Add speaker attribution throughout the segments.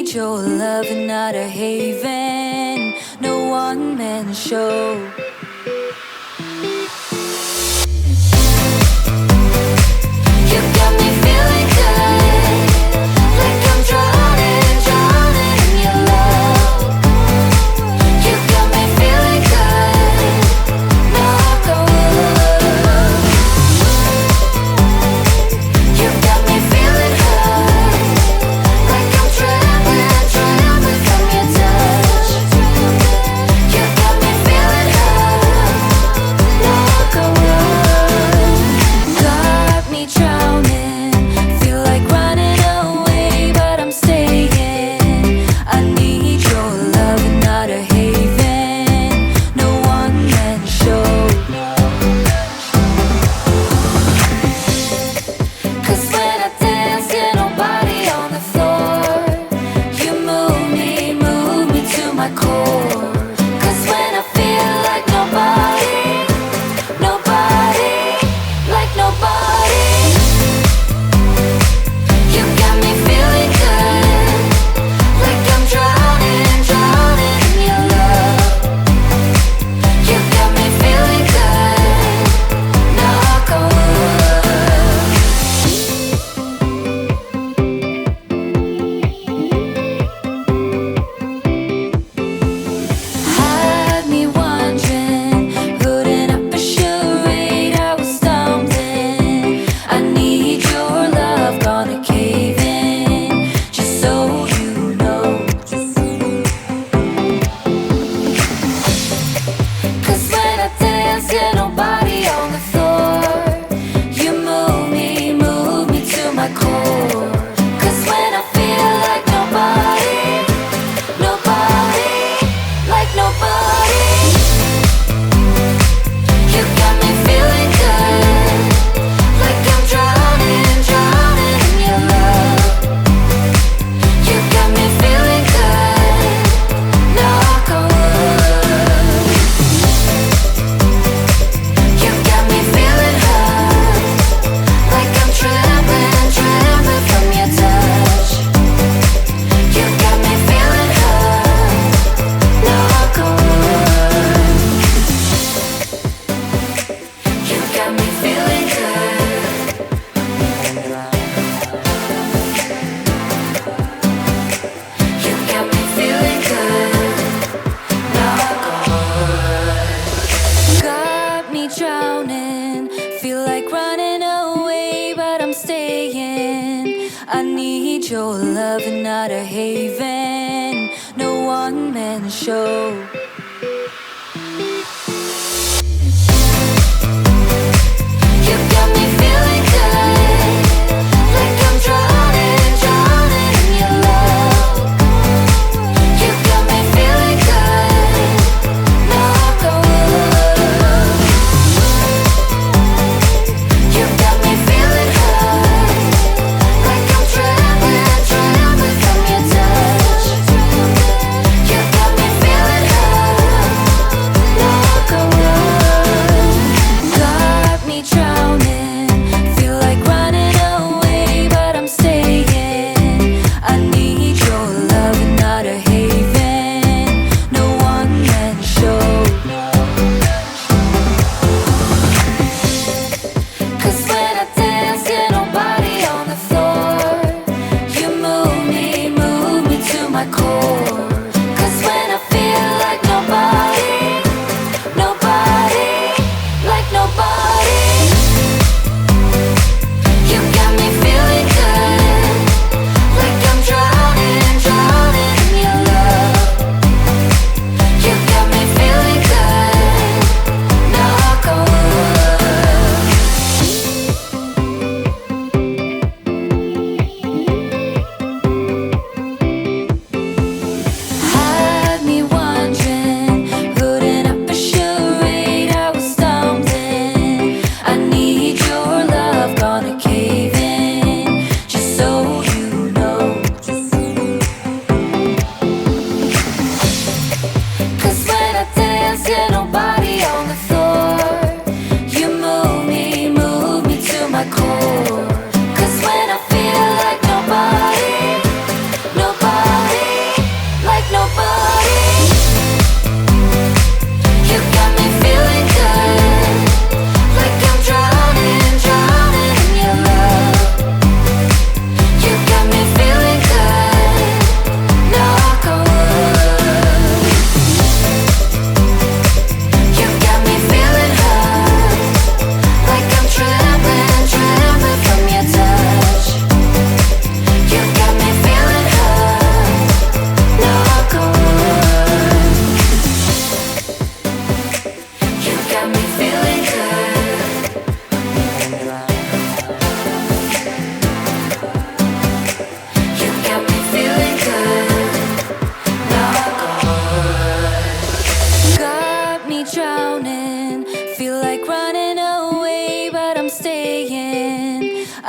Speaker 1: need your love and not a haven. No one-man show. You got me feeling good, like I'm drowning, drowning in your love. You got me feeling good, knock on wood. You got me feeling good, like I'm trembling, trembling from your touch. You got me feeling good, knock on wood. Got me drowning, feel like running away, but I'm staying. I need your love and not a haven. No one-man show. 'Cause when I dance, get nobody on the floor. You move me to my core. 'Cause when I feel like nobody, nobody, like nobody. You got me feeling good, like I'm drowning, drowning in your love. You got me feeling good, knock on wood. Had me wondering, putting up a charade, I was stumbling. I need your love, gonna cave in, just so you know. 'Cause when I dance, yeah, nobody on the floor. You move me to my core. 'Cause when I feel like nobody, nobody, like nobody. You got me feeling good, like I'm drowning, drowning in your love. You got me feeling good, knock on wood. You got me feeling hurt, like I'm trembling, trembling from your touch. You got me feeling hurt, knock on wood. You got me feeling good. You got me feeling good, knock on wood. Got me drowning, feel like running away, but I'm staying. I need your love and not a haven. No one-man show. You got me feeling good, like I'm drowning, drowning in your love. You got me feeling good, knock on wood. You got me feeling good, like I'm trembling, trembling from your touch. You got me feeling good,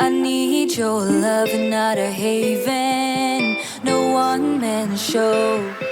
Speaker 1: I need your love and not a haven, no one man show.